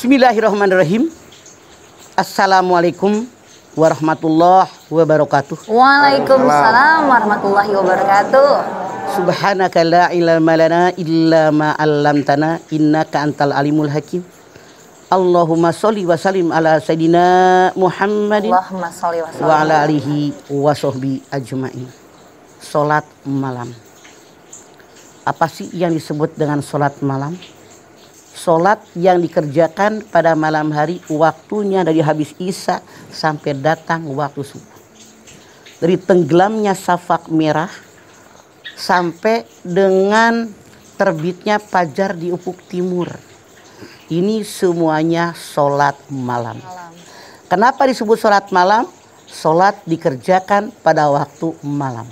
Bismillahirrahmanirrahim. Assalamualaikum warahmatullahi wabarakatuh. Waalaikumsalam warahmatullahi wabarakatuh. Subhanaka la ilma lana illa ma 'allamtana innaka antal alimul hakim. Allahumma sholli wa sallim ala sayidina Muhammadin Allahumma sholli wa sallim wa ala alihi wa sahbi ajmain. Salat malam. Apa sih yang disebut dengan salat malam? Salat yang dikerjakan pada malam hari, waktunya dari habis isya sampai datang waktu subuh. Dari tenggelamnya syafaq merah sampai dengan terbitnya fajar di ufuk timur. Ini semuanya salat malam. Kenapa disebut salat malam? Salat dikerjakan pada waktu malam.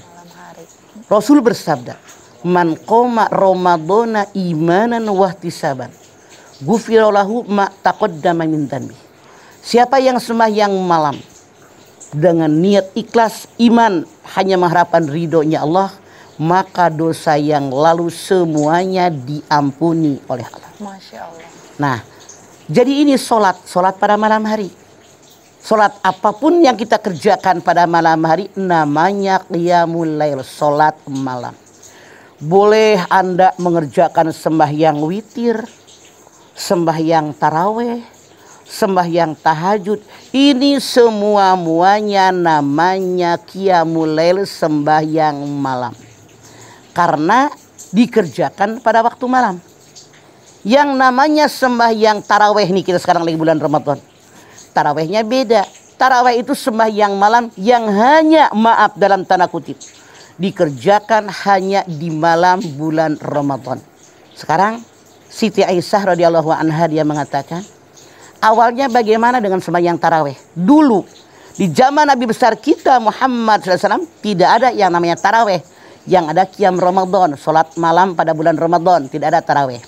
Rasul bersabda, "Man qoma Ramadhana imanan wa ihtisaban, ghufira lahu ma taqaddama min dhanbi." Siapa yang sembahyang malam dengan niat ikhlas iman hanya mengharapkan ridhonya Allah, maka dosa yang lalu semuanya diampuni oleh Allah. Masya Allah. Nah, jadi ini salat pada malam hari. Salat apapun yang kita kerjakan pada malam hari namanya qiyamul lail, salat malam. Boleh Anda mengerjakan sembahyang witir, sembahyang taraweh, sembahyang tahajud. Ini semua-muanya namanya qiyamul lail, sembahyang malam. Karena dikerjakan pada waktu malam. Yang namanya sembahyang taraweh nih, kita sekarang lagi bulan Ramadan. Tarawehnya beda. Taraweh itu sembahyang malam yang hanya, maaf dalam tanda kutip, dikerjakan hanya di malam bulan Ramadan. Sekarang Siti Aisyah radhiyallahu anha dia mengatakan, awalnya bagaimana dengan sembahyang taraweh? Dulu di zaman Nabi besar kita Muhammad SAW tidak ada yang namanya taraweh. Yang ada qiyam Ramadan, salat malam pada bulan Ramadan, tidak ada taraweh.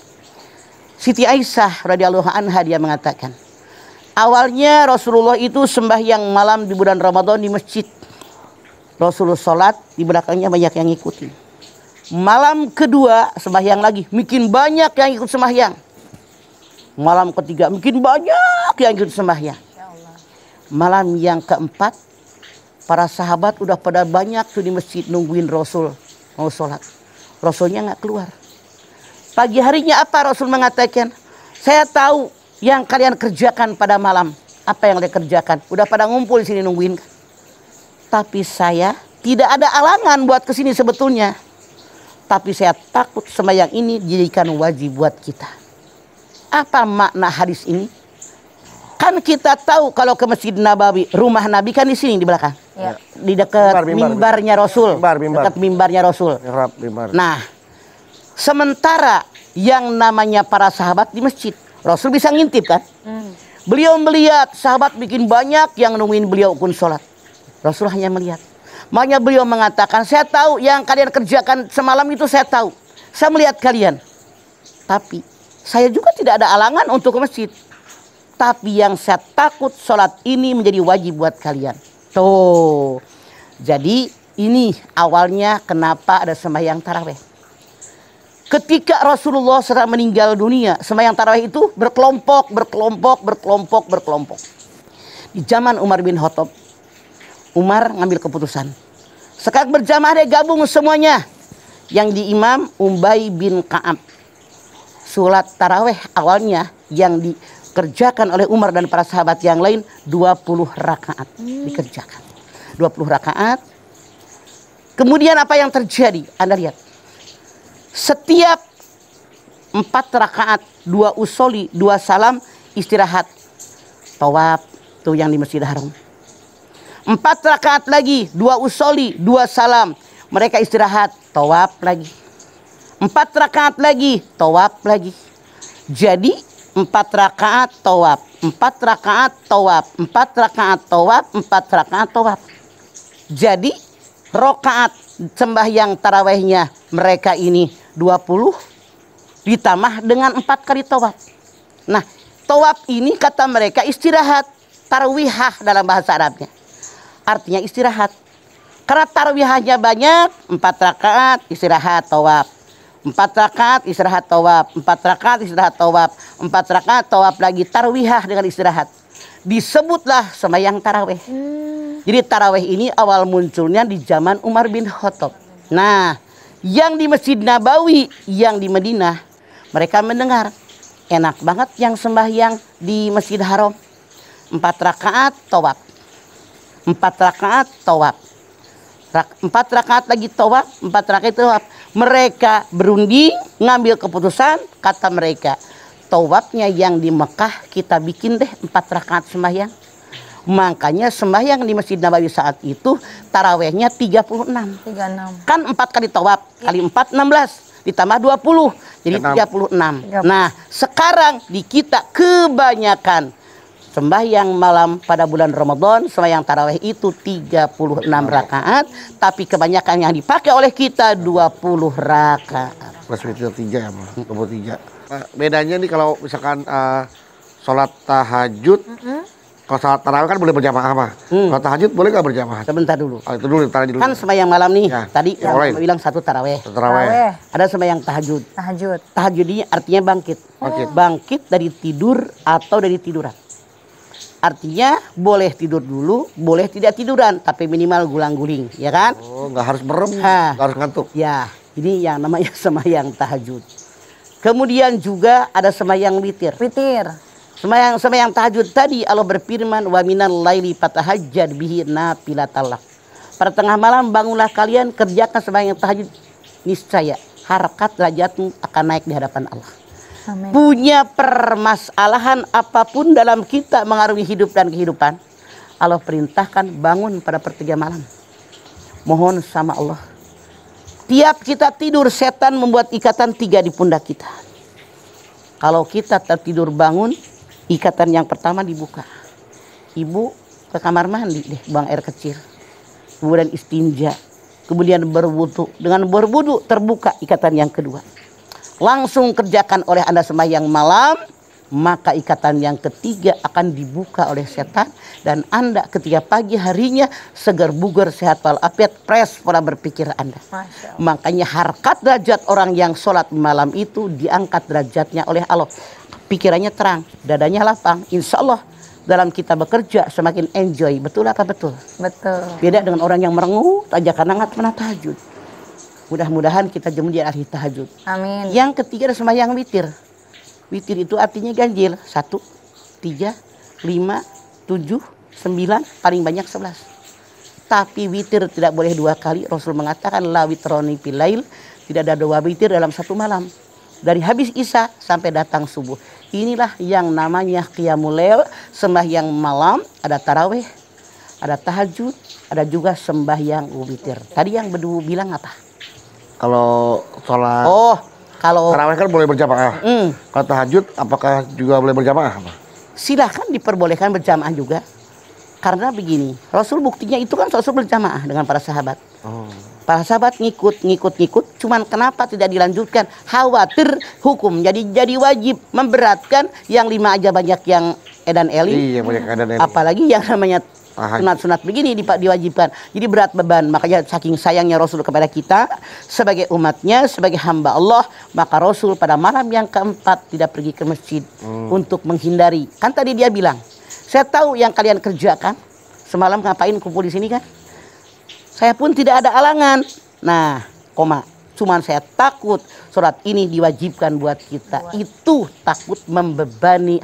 Siti Aisyah radhiyallahu anha dia mengatakan, awalnya Rasulullah itu sembahyang malam di bulan Ramadan di masjid. Rasulullah salat, di belakangnya banyak yang ngikutin. Malam kedua sembahyang lagi, makin banyak yang ikut sembahyang. Malam ketiga makin banyak yang ikut sembahyang. Malam yang keempat, para sahabat udah pada banyak tuh di masjid nungguin Rasul mau salat. Rasulnya nggak keluar. Pagi harinya apa Rasul mengatakan? Saya tahu yang kalian kerjakan pada malam. Apa yang kalian kerjakan? Udah pada ngumpul di sini nungguin. Tapi saya tidak ada alangan buat kesini sebetulnya. Tapi saya takut sembahyang ini dijadikan wajib buat kita. Apa makna hadis ini? Kan kita tahu kalau ke Masjid Nabawi, rumah Nabi kan di sini di belakang. Ya. Di dekat mimbarnya Rasul. Dekat mimbarnya Rasul. Nah, sementara yang namanya para sahabat di masjid, Rasul bisa ngintip kan? Beliau melihat sahabat bikin banyak yang nungguin beliau pun sholat. Rasul hanya melihat. Makanya beliau mengatakan, saya tahu yang kalian kerjakan semalam itu saya tahu. Saya melihat kalian. Tapi saya juga tidak ada alangan untuk ke masjid. Tapi yang saya takut sholat ini menjadi wajib buat kalian. Tuh. Jadi ini awalnya kenapa ada sembahyang taraweh. Ketika Rasulullah SAW meninggal dunia, sembahyang tarawih itu berkelompok. Di zaman Umar bin Khattab, Umar ngambil keputusan. Sekarang berjamaah deh, gabung semuanya. Yang diimam Ubay bin Ka'ab. Salat tarawih awalnya yang dikerjakan oleh Umar dan para sahabat yang lain 20 rakaat dikerjakan. 20 rakaat. Kemudian apa yang terjadi? Anda lihat. Setiap 4 rakaat, 2 usoli, 2 salam, istirahat. Tawaf, tuh yang di Masjidil Haram. 4 rakaat lagi, 2 usoli, 2 salam. Mereka istirahat, tawaf lagi. 4 rakaat lagi, tawaf lagi. Jadi 4 rakaat tawaf, 4 rakaat tawaf, 4 rakaat tawaf, 4 rakaat tawaf. Jadi rakaat sembahyang tarawehnya mereka ini 20 ditambah dengan 4 kali tawaf. Nah, tawaf ini kata mereka istirahat, tarwihah dalam bahasa Arabnya. Artinya istirahat. Karena tarwihahnya banyak, 4 rakaat istirahat tawaf. 4 rakaat istirahat tawaf, 4 rakaat istirahat tawaf, 4 rakaat tawaf lagi, tarwihah dengan istirahat. Disebutlah sembahyang tarawih. Jadi tarawih ini awal munculnya di zaman Umar bin Khattab. Nah, yang di Masjid Nabawi, yang di Madinah, mereka mendengar enak banget yang sembahyang di Masjid Haram. 4 rakaat tawaf, 4 rakaat tawaf, 4 rakaat lagi tawaf, 4 rakaat tawaf. Mereka berunding ngambil keputusan, kata mereka, tawafnya yang di Mekah kita bikin deh 4 rakaat sembahyang. Makanya sembahyang di Masjid Nabawi saat itu tarawehnya 36. 36. Kan 4 kali tawaf, kali 4 16, ditambah 20, jadi 36. Nah, sekarang di kita kebanyakan sembahyang malam pada bulan Ramadan, sembahyang tarawih itu 36 rakaat, tapi kebanyakan yang dipakai oleh kita 20 rakaat. Plus witir 3 ya, Mas. 23. Nah, bedanya nih kalau misalkan sholat tahajud, kalau sholat tarawih kan boleh berjamaah, Mas. Kalau tahajud boleh nggak berjamaah? Sebentar dulu. Oh, itu dulu, tarik dulu. Kan sembahyang malam nih, Ya, tadi yang yang lain. bilang 1 tarawih. Tarawih. Ada sembahyang tahajud. Tahajud. Tahajud ini artinya bangkit. Bangkit dari tidur atau dari tiduran. Artinya boleh tidur dulu, boleh tidak tiduran, tapi minimal gulang-guling, ya kan? Oh, nggak harus merem, Ha. nggak harus ngantuk. Ya, ini yang namanya sembahyang tahajud. Kemudian juga ada sembahyang witir. Witir. Sembahyang tahajud tadi Allah berfirman, wa minal laili fatahajjad bihi nafilatalak. Pada tengah malam bangunlah kalian, kerjakan sembahyang tahajud, niscaya harkat derajatmu akan naik di hadapan Allah. Amin. Punya permasalahan apapun dalam kita mengarungi hidup dan kehidupan, Allah perintahkan bangun pada pertiga malam. Mohon sama Allah. Tiap kita tidur, setan membuat ikatan 3 di pundak kita. Kalau kita tertidur bangun, ikatan yang pertama dibuka. Ibu ke kamar mandi deh, buang air kecil. Kemudian istinja. Kemudian berwudu. Dengan berwudu terbuka ikatan yang kedua. Langsung kerjakan oleh Anda sembahyang malam, maka ikatan yang ketiga akan dibuka oleh setan, dan Anda ketika pagi harinya segar bugar, sehat walafiat, fresh pola berpikir Anda. Masya Allah. Makanya harkat derajat orang yang sholat malam itu diangkat derajatnya oleh Allah. Pikirannya terang, dadanya lapang. Insya Allah dalam kita bekerja semakin enjoy. Betul apa betul? Betul. Beda dengan orang yang merengut aja karena nggak pernah tahajud. Mudah-mudahan kita jadi ahli tahajud. Amin. Yang ketiga ada sembahyang witir. Witir itu artinya ganjil. 1, 3, 5, 7, 9, paling banyak 11. Tapi witir tidak boleh 2 kali. Rasul mengatakan la witroni fil lail, tidak ada 2 witir dalam 1 malam. Dari habis isya sampai datang subuh. Inilah yang namanya qiyamul lail, sembahyang malam, ada tarawih, ada tahajud, ada juga sembahyang witir. Tadi yang Bedu bilang apa? Kalau sholat Oh, kalau tarawih kan boleh berjamaah. Kalau tahajud, apakah juga boleh berjamaah, Pak? silahkan diperbolehkan berjamaah juga. Karena begini, Rasul buktinya itu kan Rasul berjamaah dengan para sahabat. Para sahabat ngikut. Cuman kenapa tidak dilanjutkan? Khawatir hukum. Jadi wajib, memberatkan. Yang 5 aja banyak yang edan eli. Iya, banyak keadaan ini. Apalagi yang namanya Tahajud. sunat-sunat begini diwajibkan. Jadi berat beban. Makanya saking sayangnya Rasul kepada kita sebagai umatnya, sebagai hamba Allah, maka Rasul pada malam yang keempat tidak pergi ke masjid untuk menghindari. Kan tadi dia bilang, saya tahu yang kalian kerjakan semalam ngapain kumpul di sini kan? Saya pun tidak ada alangan. Nah, cuman saya takut sholat ini diwajibkan buat kita. Itu takut membebani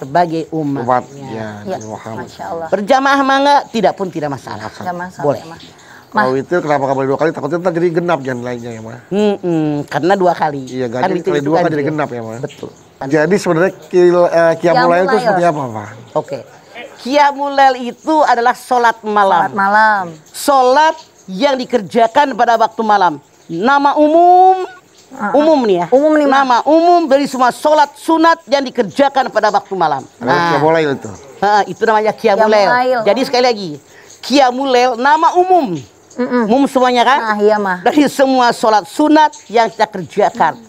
sebagai umat. Ya, Ya, Muhammad. Masya Allah. Berjamaah mangga tidak pun tidak masalah. Nggak masalah. Boleh. Ya, Mas. Kalau itu kenapa nggak boleh 2 kali? Takutnya ntar jadi genap jalan lainnya ya, Mas. Karena 2 kali. Iya, ganjil witir kali itu 2 kan ganjil. jadi genap ya, Mas. Betul. Jadi sebenarnya qiyamul lail itu seperti apa, Pak? Oke. Qiyamul lail itu adalah sholat malam. Selamat malam. Sholat yang dikerjakan pada waktu malam. Nama umum nih ya. Umum nih, Mas. Nama umum dari semua sholat sunat yang dikerjakan pada waktu malam. Ada qiyamul lail itu. Itu namanya qiyamul Qiyamul lail. lail. Jadi sekali lagi, qiyamul lail nama umum. Umum semuanya kan? Nah, iya, Mah. Dari semua sholat sunat yang kita kerjakan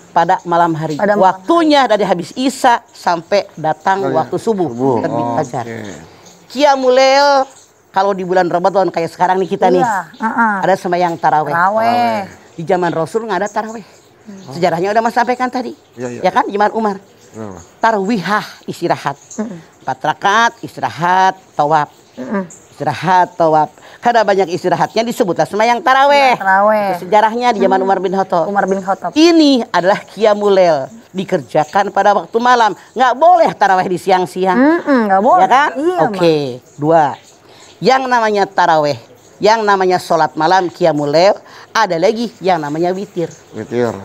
pada malam hari. Pada malam Waktunya dari habis isya sampai datang waktu subuh. Terbit fajar. Qiyamul lail kalau di bulan Ramadan kayak sekarang nih kita nih. Iya. Ada sembahyang taraweh. Taraweh. Di zaman Rasul nggak ada taraweh. Sejarahnya udah Mas sampaikan tadi. Ya kan, Imam Umar. Tarwihah istirahat. 4 rakaat istirahat, tawaf. Istirahat, tawaf. Karena banyak istirahatnya disebutlah sembahyang taraweh. Sejarahnya di zaman Umar bin Khattab. Ini adalah qiyamul lail, dikerjakan pada waktu malam. Nggak boleh taraweh di siang-siang. Nggak boleh. Ya kan? Iya, Oke. 2. Yang namanya taraweh, yang namanya sholat malam qiyamul lail, ada lagi yang namanya witir.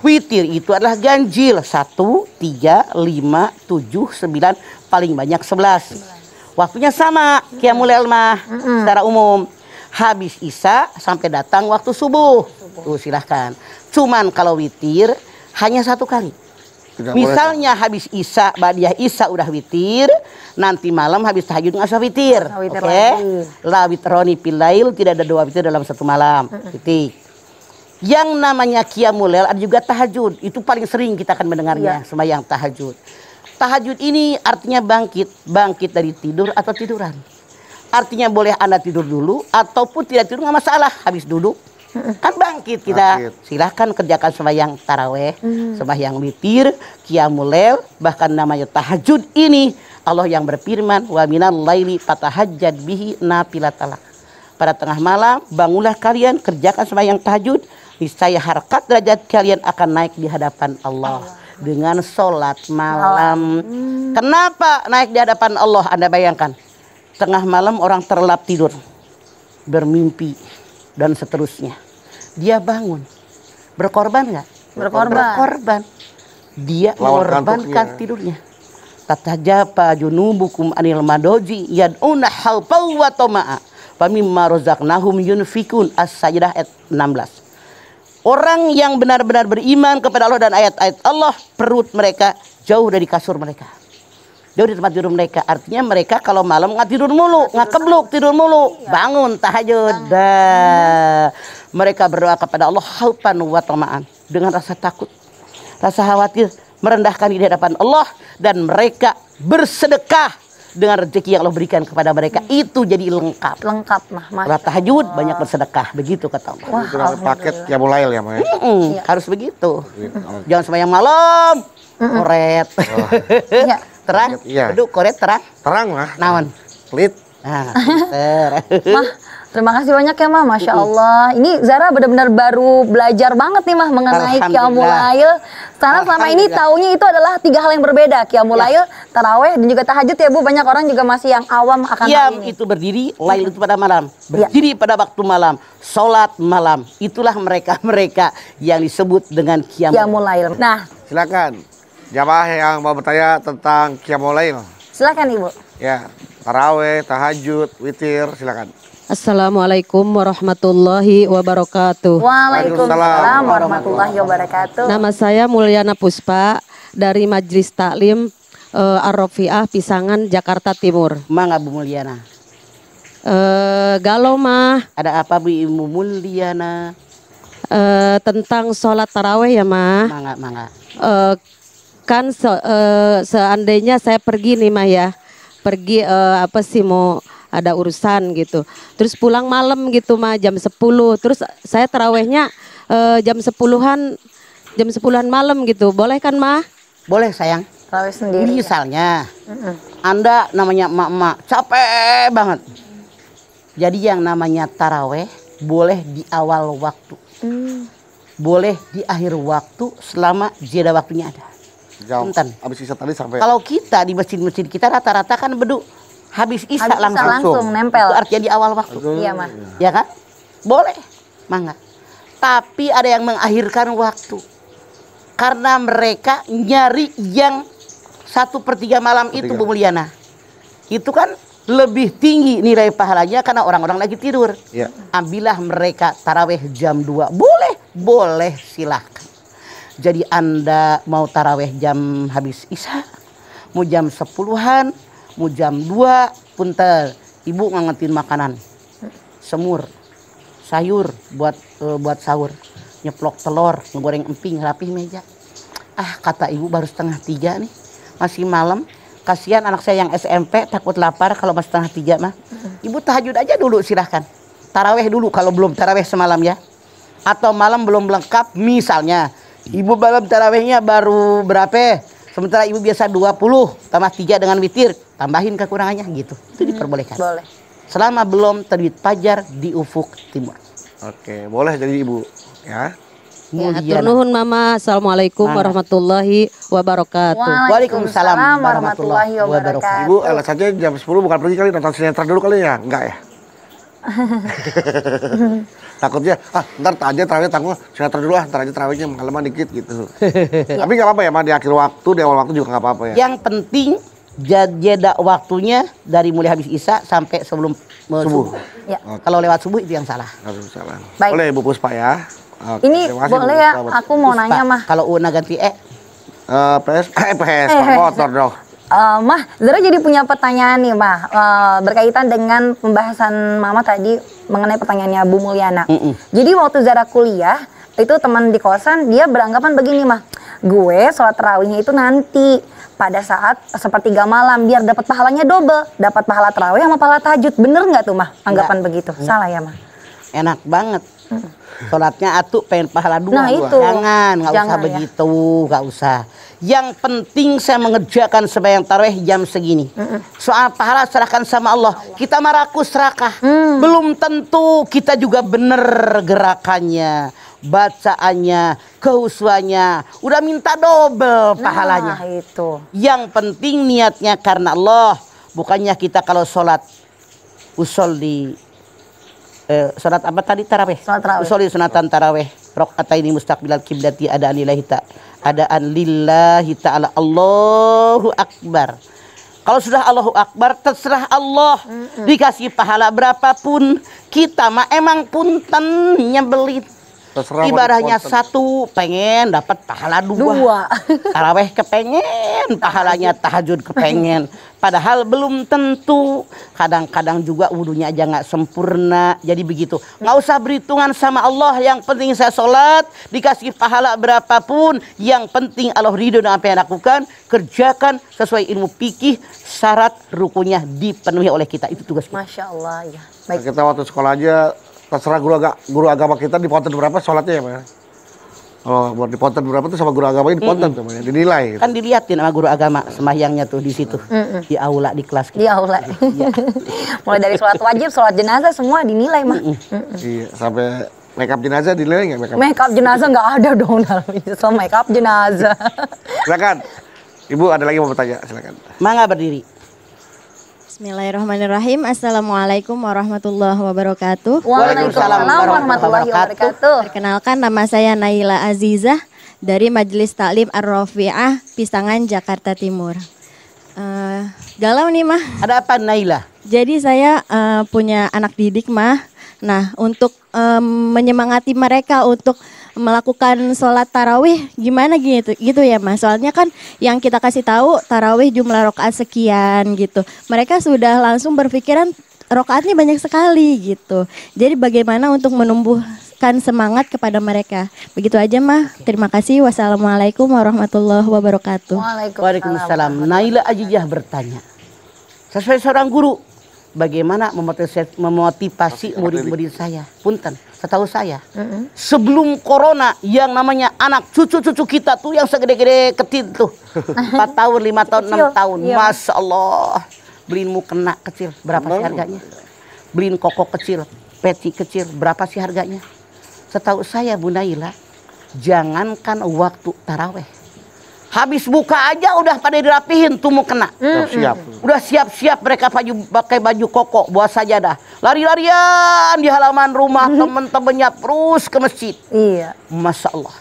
Witir itu adalah ganjil 1, 3, 5, 7, 9, paling banyak 11. Waktunya sama qiyamul lail mah secara umum. Habis isya sampai datang waktu subuh. Tuh silahkan. Cuman kalau witir hanya 1 kali. Misalnya habis isya, ba'diyah isya udah witir, nanti malam habis tahajud nggak usah witir. Oke? La witroni fil lail, tidak ada 2 witir dalam 1 malam. Titik. Yang namanya qiyamul lail ada juga tahajud. Itu paling sering kita akan mendengarnya, sembahyang tahajud. Tahajud ini artinya bangkit dari tidur atau tiduran. Artinya boleh Anda tidur dulu ataupun tidak tidur nggak masalah. Habis duduk kan bangkit kita. Silahkan kerjakan sembahyang taraweh, sembahyang witir, qiyamul lail, bahkan namanya tahajud ini Allah yang berfirman, wa minal laili fatahajjad bihi nafilatalak. Pada tengah malam bangunlah kalian, kerjakan sembahyang tahajud, niscaya harkat derajat kalian akan naik di hadapan Allah dengan sholat malam. Kenapa naik di hadapan Allah? Anda bayangkan, tengah malam orang terlelap tidur, bermimpi dan seterusnya. Dia bangun, berkorban nggak? Berkorban. Dia mengorbankan tidurnya. Tatajafa junubukum anil madoji yad'una khaufan wa tama'a fa mimma razaqnahum yunfikun. As-Sajdah ayat 16. Orang yang benar-benar beriman kepada Allah dan ayat-ayat Allah, perut mereka jauh dari kasur mereka, jauh dari tempat tidur mereka. Artinya mereka kalau malam nggak tidur mulu, nggak kebluk, tidur mulu, bangun tahajud. Mereka berdoa kepada Allah khaufan wa tama'an, dengan rasa takut, rasa khawatir, merendahkan diri di hadapan Allah, dan mereka bersedekah dengan rezeki yang Allah berikan kepada mereka. Itu jadi lengkap mah. Kalau tahajud banyak bersedekah, begitu kata Allah. Itu paket qiyamul lail ya, Mah. Harus begitu. Jangan sembahyang malam koret. Terang, beduk koret terang. Terang mah. Naon? Pelit. Mah, terima kasih banyak ya Mah, Masya Allah. Ini Zara benar-benar baru belajar banget nih Mah mengenai qiyamul lail. Karena selama ini taunya itu adalah 3 hal yang berbeda. Qiyamul lail, taraweh, dan juga tahajud ya Bu. Banyak orang juga masih yang awam akan hal ini. Itu berdiri, lail itu pada malam. Berdiri pada waktu malam, sholat malam. Itulah mereka-mereka yang disebut dengan qiyamul lail. Nah, silakan jamaah yang mau bertanya tentang qiyamul lail. Silakan Ibu. Ya, taraweh, tahajud, witir, silakan. Assalamualaikum warahmatullahi wabarakatuh. Waalaikumsalam warahmatullahi wabarakatuh. Nama saya Mulyana Puspa dari Majelis Taklim Ar-Rafiah Pisangan, Jakarta Timur. Mangga Bu Mulyana. Galau Mah. Ada apa Bu Ibu Mulyana? Tentang sholat taraweh ya Mah. Mangga. Kan seandainya saya pergi nih Mah ya. Pergi mau ada urusan gitu. Terus pulang malam gitu Mah jam 10. Terus saya tarawehnya jam 10-an malam gitu. Boleh kan Mah? Boleh sayang. Taraweh sendiri. Misalnya Anda namanya emak-emak capek banget. Jadi yang namanya taraweh boleh di awal waktu. Boleh di akhir waktu selama jeda waktunya ada. Punten. Habis isya tadi sampai. Kalau kita di masjid-masjid kita rata-rata kan beduk habis isya langsung nempel. Itu artinya di awal waktu. Iya Mah. Ya kan? Boleh, mangga. Tapi ada yang mengakhirkan waktu. Karena mereka nyari yang 1/3 malam itu Bu Mulyana. Itu kan lebih tinggi nilai pahalanya karena orang-orang lagi tidur. Ya. Ambillah mereka taraweh jam 2. Boleh silahkan. Jadi Anda mau taraweh jam habis isya, mau jam 10-an, mau jam 2, punten. Ibu ngangetin makanan, semur, sayur buat sahur, nyeplok telur, ngegoreng emping, rapih meja. Kata ibu baru 2:30 nih, masih malam. Kasihan anak saya yang SMP takut lapar kalau masih 2:30 mah. Ibu tahajud aja dulu silahkan. Taraweh dulu kalau belum taraweh semalam ya. Atau malam belum lengkap misalnya Ibu malam tarawehnya baru berapa? Sementara ibu biasa 20 tambah 3 dengan witir, tambahin kekurangannya gitu. Itu diperbolehkan. Boleh. Selama belum terbit fajar di ufuk timur. Oke, boleh jadi ibu ya. Ya, Mulia. turnuhun Mama. Assalamualaikum Mangga. warahmatullahi wabarakatuh. Waalaikumsalam warahmatullahi wabarakatuh. Ibu alasannya jam 10 bukan pergi kali, nonton sinetron dulu kali ya? Enggak ya? Takutnya, ntar aja terawih tanggung sinetron dulu ntar aja terawihnya makalaman dikit gitu. Tapi nggak apa-apa ya, Ma, di akhir waktu, di awal waktu juga nggak apa-apa ya? Yang penting jeda waktunya dari mulai habis isya sampai sebelum subuh. Ya. Kalau lewat subuh itu yang salah. Salah. Baik. Boleh Ibu Puspa ya? Oke, Ini terima kasih, boleh Bu ya, Puspa. aku mau nanya mah. Kalau Una ganti PS, motor dong. Mah, Zara jadi punya pertanyaan nih, Mah. Berkaitan dengan pembahasan Mama tadi mengenai pertanyaannya Bu Mulyana. Jadi waktu Zara kuliah, itu teman di kosan, dia beranggapan begini, Mah. Gue sholat tarawihnya itu nanti pada saat sepertiga malam, biar dapat pahalanya double. Dapat pahala tarawih sama pahala tahajud. Bener nggak tuh, Mah? Anggapan begitu? Salah ya, Mah? enak banget. Sholatnya atuh pengen pahala dua. Nah, itu. Jangan, nggak usah Jangan, ya. begitu, nggak usah. Yang penting saya mengerjakan sembahyang tarawih jam segini. Soal pahala serahkan sama Allah. Kita maraku serakah. Belum tentu kita juga bener gerakannya, bacaannya, kehusuannya. Udah minta double pahalanya. Nah, itu. Yang penting niatnya karena Allah. Bukannya kita kalau sholat usul di sholat apa tadi tarawih? Sholat tarawih. Usul di sunatan tarawih. Rakaataini mustaqbilal kiblati adaan lillahi ta'ala Allahu Akbar. Kalau sudah Allahu Akbar terserah Allah. Dikasih pahala berapapun kita mah emang punten nyebelin. Terserah Ibaratnya mau satu pengen dapat pahala dua. Taraweh kepengen, pahalanya tahajud kepengen. Padahal belum tentu. Kadang-kadang juga wudunya aja nggak sempurna. Jadi begitu. Nggak usah berhitungan sama Allah. Yang penting saya sholat, dikasih pahala berapapun. Yang penting Allah ridho dengan apa yang lakukan. Kerjakan sesuai ilmu fikih. Syarat rukunnya dipenuhi oleh kita. Itu tugas kita. Masya Allah, ya. Baik. Kita waktu sekolah aja terserah guru agama kita di ponten berapa sholatnya ya, Pak? Kalau buat di ponten berapa tuh sama guru agamanya di ponten tuh, dinilai. Kan dilihatin sama guru agama sembahyangnya tuh di situ. Di aula, di kelas. Di aula. Mulai dari sholat wajib, sholat jenazah semua dinilai, Mah. Iya, sampai make up jenazah dinilai nggak make up? Make up jenazah nggak ada dong dalam Islam, make up jenazah. Silakan. Ibu ada lagi mau bertanya, silakan. Mangga berdiri. Bismillahirrahmanirrahim. Assalamualaikum warahmatullahi wabarakatuh. Waalaikumsalam warahmatullahi wabarakatuh. Perkenalkan, nama saya Naila Azizah dari Majelis Taklim Ar-Rafi'ah, Pisangan, Jakarta Timur. Galau nih, Mah. Ada apa Naila? Jadi saya punya anak didik, Mah. Nah, untuk menyemangati mereka untuk melakukan sholat tarawih gimana gitu ya, Mas. Soalnya kan yang kita kasih tahu tarawih jumlah rakaat sekian gitu. Mereka sudah langsung berpikiran rakaatnya banyak sekali gitu. Jadi bagaimana untuk menumbuhkan semangat kepada mereka. Begitu aja, Mah. Terima kasih. Wassalamualaikum warahmatullahi wabarakatuh. Waalaikumsalam. Naila Azizah bertanya. Sesuai seorang guru, bagaimana memotivasi murid-murid saya? Punten, setahu saya, sebelum corona yang namanya anak cucu-cucu kita tuh yang segede-gede ketit tuh, 4 tahun, 5 tahun, 6 tahun, Iya. Masya Allah, beliin mukena kecil, berapa sih harganya? Beliin koko kecil, peci kecil, berapa sih harganya? Setahu saya Bu Naila, jangankan waktu taraweh, habis buka aja udah pada dirapihin tuh mukena. Siap. Udah siap-siap mereka pakai baju koko, bawa sajadah. Lari-larian di halaman rumah temen-temennya terus ke masjid. Iya. Masya Allah.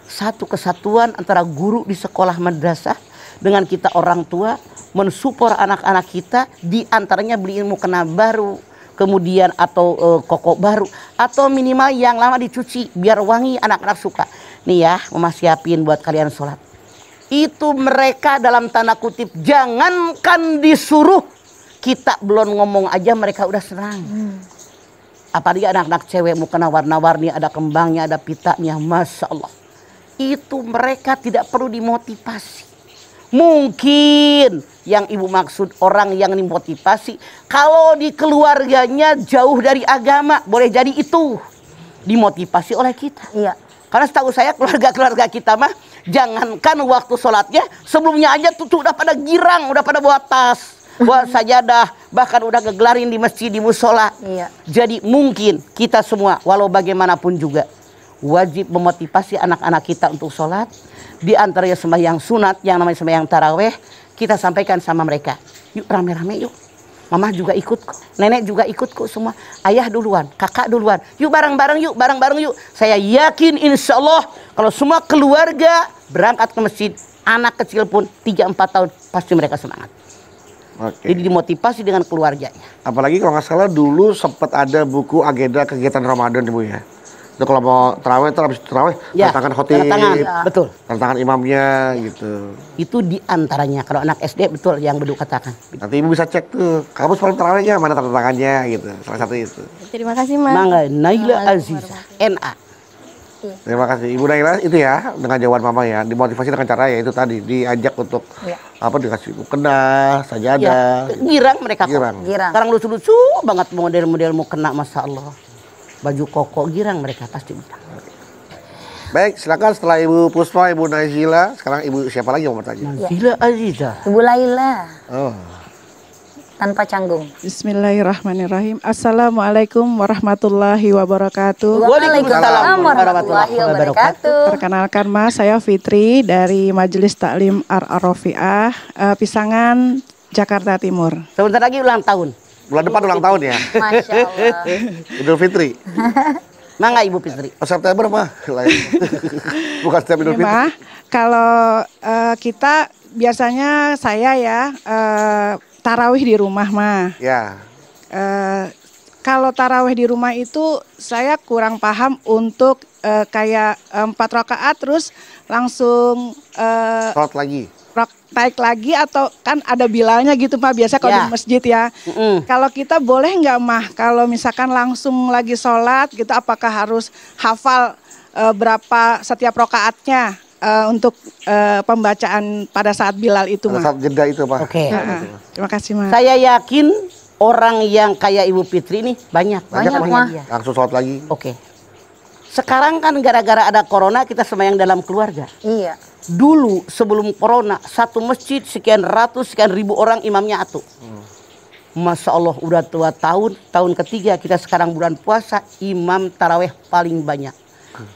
Satu kesatuan antara guru di sekolah madrasah dengan kita orang tua mensupport anak-anak kita, di antaranya beliin mukena baru, kemudian atau koko baru, atau minimal yang lama dicuci biar wangi, anak-anak suka. Nih ya, Mama siapin buat kalian sholat. Itu mereka dalam tanda kutip, jangankan disuruh, kita belum ngomong aja mereka udah senang. Apalagi anak-anak cewek mukena warna-warni, ada kembangnya, ada pitanya, Masya Allah. Itu mereka tidak perlu dimotivasi. Mungkin yang ibu maksud orang yang dimotivasi, kalau di keluarganya jauh dari agama, boleh jadi itu dimotivasi oleh kita. Iya. Karena setahu saya keluarga-keluarga kita mah jangankan waktu sholatnya, sebelumnya aja tuh udah pada girang, udah pada bawa tas, bawa sajadah, bahkan udah ngegelarin di masjid, di musola. Iya. Jadi mungkin kita semua walau bagaimanapun juga wajib memotivasi anak-anak kita untuk sholat. Di antaranya sembahyang sunat yang namanya sembahyang taraweh, kita sampaikan sama mereka. Yuk rame-rame yuk. Mama juga ikut kok, nenek juga ikut kok semua. Ayah duluan, kakak duluan. Yuk bareng-bareng yuk, bareng-bareng yuk. Saya yakin insya Allah kalau semua keluarga berangkat ke masjid, anak kecil pun 3-4 tahun pasti mereka semangat. Oke. Jadi dimotivasi dengan keluarganya. Apalagi kalau nggak salah dulu sempat ada buku agenda kegiatan Ramadan Ibu ya. Itu kalau mau terawih, habis terawih, Ya, tangan khotib, tanda tangan, betul. tangan imamnya gitu. Itu diantaranya kalau anak SD betul yang Bedu katakan. Nanti Ibu bisa cek tuh, kamu semalam terawihnya mana tanda tangannya gitu. Salah satu itu. Terima kasih, Ma. Mangga Naila Aziza, NA. Terima kasih Ibu Naila itu ya dengan jawaban Mama ya, dimotivasi dengan cara ya itu tadi diajak untuk apa dikasih mukena, sajadah. Ya, girang mereka kok. Girang. Sekarang lucu-lucu banget model-model mau kena, masya Allah. Baju koko girang mereka pasti girang. Baik, silakan setelah Ibu Puspa, Ibu Nazila, sekarang Ibu siapa lagi yang mau tanya? Nazila Aziza. Ibu Laila Oh. tanpa canggung. Bismillahirrahmanirrahim. Assalamualaikum warahmatullahi wabarakatuh. Waalaikumsalam warahmatullahi wabarakatuh. Perkenalkan Mas, saya Fitri dari Majelis Taklim Ar-Rafiah, Pisangan, Jakarta Timur. Sebentar lagi ulang tahun. Bulan depan ulang tahun ya, Masya Allah. Idul Fitri. Mangga Ibu Fitri. Oh, September mah, bukan setiap Idul Ini Fitri. mah, kalau kita biasanya saya ya tarawih di rumah mah. Ya, Kalau tarawih di rumah itu saya kurang paham untuk kayak 4 rakaat terus langsung sholat lagi. naik lagi atau kan ada bilalnya gitu Pak biasa kalau Ya. di masjid ya. Kalau kita boleh nggak Mah kalau misalkan langsung lagi sholat gitu apakah harus hafal berapa setiap rokaatnya untuk pembacaan pada saat bilal itu Pada Mah. saat jeda itu Pak. Oke. Terima kasih Mah. Saya yakin orang yang kayak Ibu Fitri ini banyak. Banyak, Banyak Mah. dia. Langsung sholat lagi. Oke. Sekarang kan gara-gara ada corona kita sembahyang dalam keluarga. Iya. Dulu sebelum corona satu masjid sekian ratus sekian ribu orang imamnya atuh. Masya Allah udah 2 tahun, tahun ketiga kita sekarang bulan puasa imam taraweh paling banyak.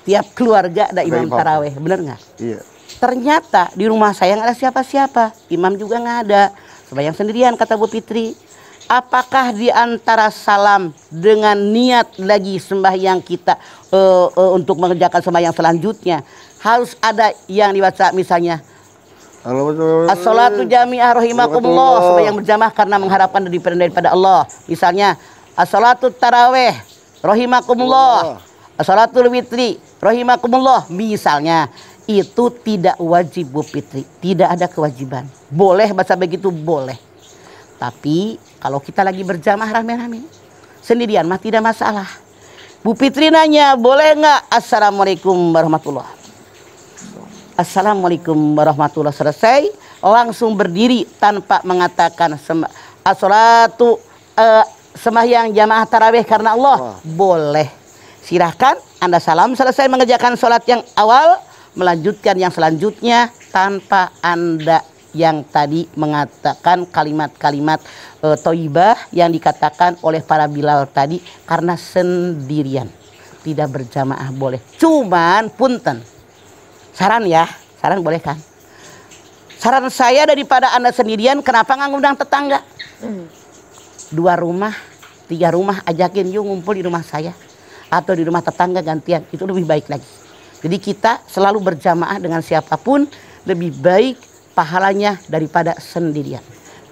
Tiap keluarga ada imam imam. taraweh, bener nggak? Iya. Ternyata di rumah saya nggak ada siapa-siapa, imam juga nggak ada, sembahyang sendirian kata Bu Fitri. Apakah di antara salam dengan niat lagi sembahyang kita untuk mengerjakan sembahyang selanjutnya harus ada yang dibaca misalnya as-salatu jami'ah rahimakumullah sembahyang berjamaah karena mengharapkan daripada Allah. Misalnya as-salatu taraweh rahimakumullah, as-salatul witri rahimakumullah misalnya. Itu tidak wajib Bu Fitri, tidak ada kewajiban. Boleh baca begitu boleh. Tapi kalau kita lagi berjamaah rame-rame sendirian mah tidak masalah. Bu Fitri nanya, boleh nggak? Assalamualaikum warahmatullahi. Assalamualaikum warahmatullahi. Selesai langsung berdiri tanpa mengatakan as-salatu sembahyang jamaah tarawih karena Allah. Boleh. Silahkan Anda salam selesai mengerjakan sholat yang awal, melanjutkan yang selanjutnya tanpa Anda yang tadi mengatakan kalimat-kalimat thayyibah yang dikatakan oleh para Bilal tadi karena sendirian. Tidak berjamaah boleh. Cuman punten. Saran ya, saran boleh kan? Saran saya daripada Anda sendirian kenapa nggak ngundang tetangga? 2 rumah, 3 rumah ajakin yuk ngumpul di rumah saya atau di rumah tetangga gantian, itu lebih baik lagi. Jadi kita selalu berjamaah dengan siapapun lebih baik pahalanya daripada sendirian.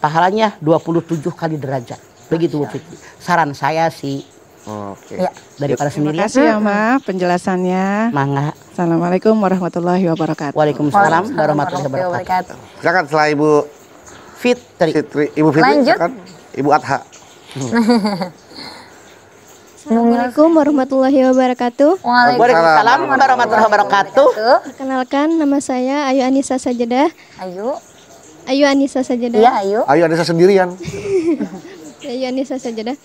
Pahalanya 27 kali derajat. Begitu Bu Fitri. Saran saya sih Oke. Ya. daripada Terima sendirian. kasih ya Ma penjelasannya. Mangga. Assalamualaikum warahmatullahi wabarakatuh. Waalaikumsalam warahmatullahi wabarakatuh. Silakan setelah Ibu Fitri. Fitri, Ibu Fitri, Lanjut. silakan Ibu Adha. Assalamualaikum warahmatullahi wabarakatuh. Waalaikumsalam warahmatullahi wabarakatuh. Perkenalkan nama saya Ayu Anissa Sajadah. Ayo. Ayu Anissa Sajadah. Iya, ayo. Ayo ada saya sendirian. Ayu Anissa Sajadah.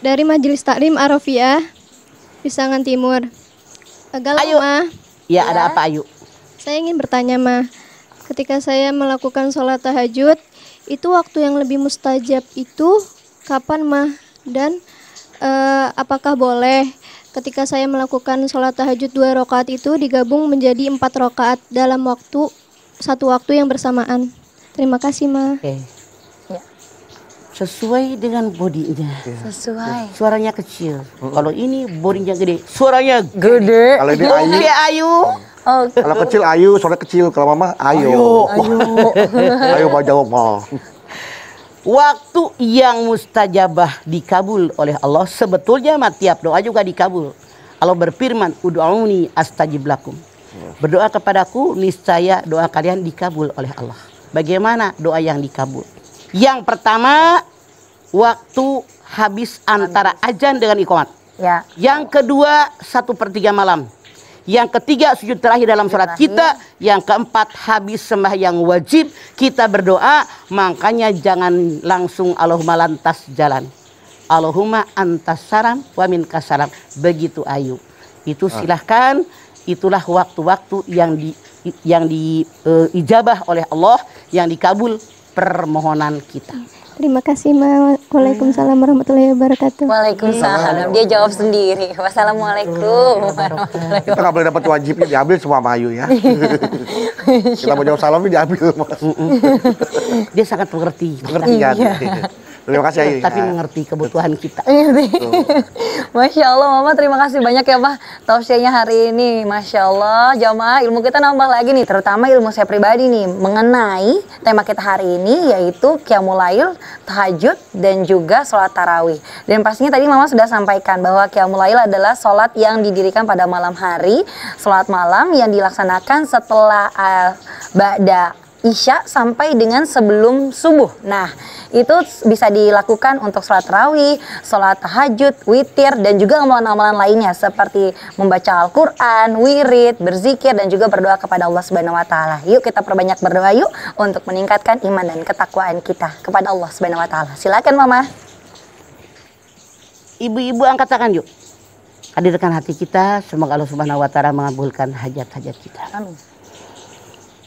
Dari Majelis Taklim Ar-Rafiah, Pisangan Timur. Galau, Ayo. Ma. Ya, ada apa Ayu? Saya ingin bertanya, Ma. Ketika saya melakukan sholat tahajud, itu waktu yang lebih mustajab itu kapan, Ma? Dan apakah boleh ketika saya melakukan sholat tahajud 2 rakaat itu digabung menjadi 4 rakaat dalam satu waktu yang bersamaan? Terima kasih, Ma. Oke. Ya. Sesuai dengan bodinya. Sesuai. Suaranya kecil. Kalau ini bodinya gede, suaranya Gede. Kalau ini Oke Ayu, Ayu. Oh, kalau kecil Ayu, suara kecil. Kalau Mama Ayo. Ayo mau jawab mau. Waktu yang mustajabah dikabul oleh Allah, sebetulnya tiap doa juga dikabul. Allah berfirman, ud'uni astajib lakum. Berdoa kepadaku, niscaya doa kalian dikabul oleh Allah. Bagaimana doa yang dikabul? Yang pertama, waktu habis antara azan dengan iqamat. ya. Yang kedua, 1/3 malam. Yang ketiga, sujud terakhir dalam sholat kita. Yang keempat, habis sembahyang wajib kita berdoa. Makanya jangan langsung Allahumma lantas jalan. Allahumma antas salam wa minkas salam. Begitu Ayu. Itu silahkan. Itulah waktu-waktu yang diijabah oleh Allah, yang dikabul permohonan kita. Terima kasih, Ma. Waalaikumsalam warahmatullahi wabarakatuh. Waalaikumsalam. Dia jawab sendiri. Wassalamualaikum. Kita nggak boleh dapat wajibnya diambil semua sama Ayu ya. Kita mau jawab salam diambil Mas. Dia sangat mengerti. Pengertian. Terima kasih Ayu. Tapi mengerti kebutuhan kita. Masya Allah, Mama terima kasih banyak ya, Mah. Tausiahnya hari ini, Masya Allah. Jamaah, ilmu kita nambah lagi nih, terutama ilmu saya pribadi nih, mengenai tema kita hari ini, yaitu Qiyamul Lail, tahajud, dan juga sholat tarawih. Dan pastinya tadi Mama sudah sampaikan bahwa Qiyamul Lail adalah sholat yang didirikan pada malam hari, sholat malam yang dilaksanakan setelah ba'da Isya sampai dengan sebelum subuh. Nah, itu bisa dilakukan untuk sholat tarawih, sholat tahajud, witir, dan juga amalan-amalan lainnya seperti membaca Al-Quran, wirid, berzikir, dan juga berdoa kepada Allah Subhanahu Wa Taala. Yuk kita perbanyak berdoa yuk untuk meningkatkan iman dan ketakwaan kita kepada Allah Subhanahu Wa Taala. Silakan Mama. Ibu-ibu angkat tangan yuk. Hadirkan hati kita, semoga Allah Subhanahu Wa Taala mengabulkan hajat-hajat kita. Amin.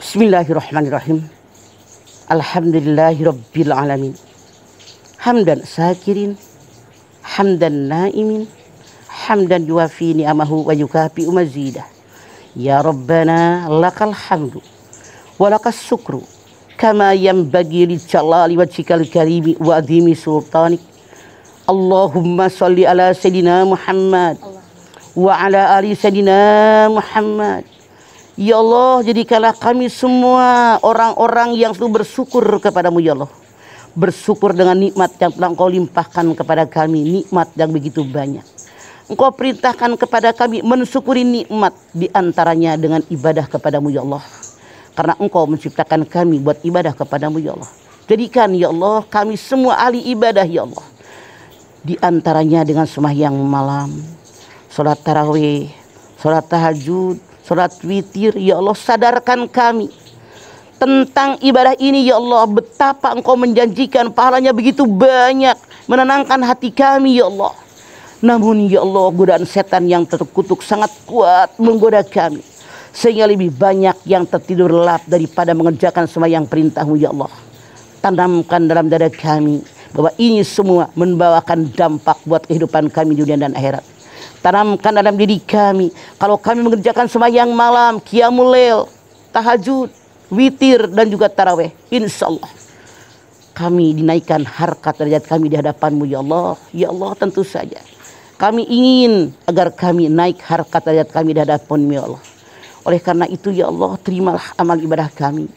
Bismillahirrahmanirrahim. Alhamdulillahirabbil alamin. Hamdan sakirin, hamdan naimin, hamdan yuwafi ni'amahu wa yukafi mazidah. Ya Rabbana lakal hamdu wa lakas syukru kama yanbaghi li jalali wajhikal karimi wa adhimi sultanik. Allahumma shalli ala sayidina Muhammad wa ala ali sayidina Muhammad. Ya Allah, jadikanlah kami semua orang-orang yang selalu bersyukur kepadamu ya Allah. Bersyukur dengan nikmat yang telah Engkau limpahkan kepada kami, nikmat yang begitu banyak. Engkau perintahkan kepada kami mensyukuri nikmat, diantaranya dengan ibadah kepadamu ya Allah. Karena Engkau menciptakan kami buat ibadah kepadamu ya Allah. Jadikan ya Allah kami semua ahli ibadah ya Allah. Diantaranya dengan sembahyang malam, sholat tarawih, sholat tahajud, sholat witir, ya Allah sadarkan kami tentang ibadah ini ya Allah. Betapa Engkau menjanjikan pahalanya begitu banyak, menenangkan hati kami ya Allah. Namun ya Allah, godaan setan yang terkutuk sangat kuat menggoda kami, sehingga lebih banyak yang tertidur lelap daripada mengerjakan sembahyang perintah-Mu ya Allah. Tanamkan dalam dada kami bahwa ini semua membawakan dampak buat kehidupan kami dunia dan akhirat. Tanamkan dalam diri kami, kalau kami mengerjakan sembahyang malam, qiyamul lail, tahajud, witir, dan juga tarawih, insya Allah kami dinaikkan harkat derajat kami di hadapan-Mu ya Allah. Ya Allah, tentu saja kami ingin agar kami naik harkat derajat kami di hadapan-Mu ya Allah. Oleh karena itu ya Allah, terimalah amal ibadah kami,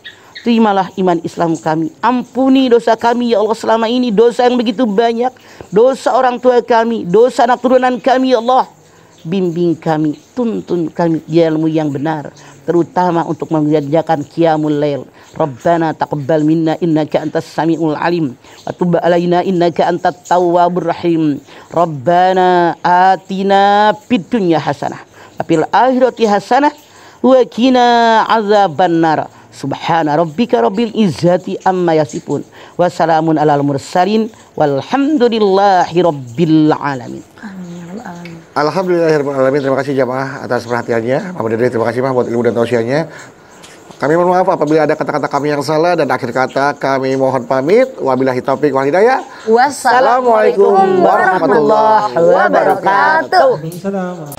terimalah iman Islam kami. Ampuni dosa kami ya Allah selama ini, dosa yang begitu banyak, dosa orang tua kami, dosa anak turunan kami ya Allah. Bimbing kami, tuntun kami di ilmu yang benar, terutama untuk mengerjakan qiyamul lail. Rabbana taqabbal minna innaka antas samiul alim wa tub alaina innaka antat tawwabur rahim. Rabbana atina fid dunya hasanah wa fil akhirati hasanah wa qina azabannar. Subhana rabbika rabbil izzati amma yasifun wa salamun alal mursalin walhamdulillahi rabbil alamin. Amin. Alhamdulillahirrahmanirrahim. Terima kasih jamaah atas perhatiannya. Mama Dede, terima kasih Mah buat ilmu dan tausiahnya. Kami mohon maaf apabila ada kata-kata kami yang salah dan akhir kata kami mohon pamit. Wabillahi taufiq wal hidayah. Wassalamualaikum warahmatullahi wabarakatuh. Waalaikumsalam.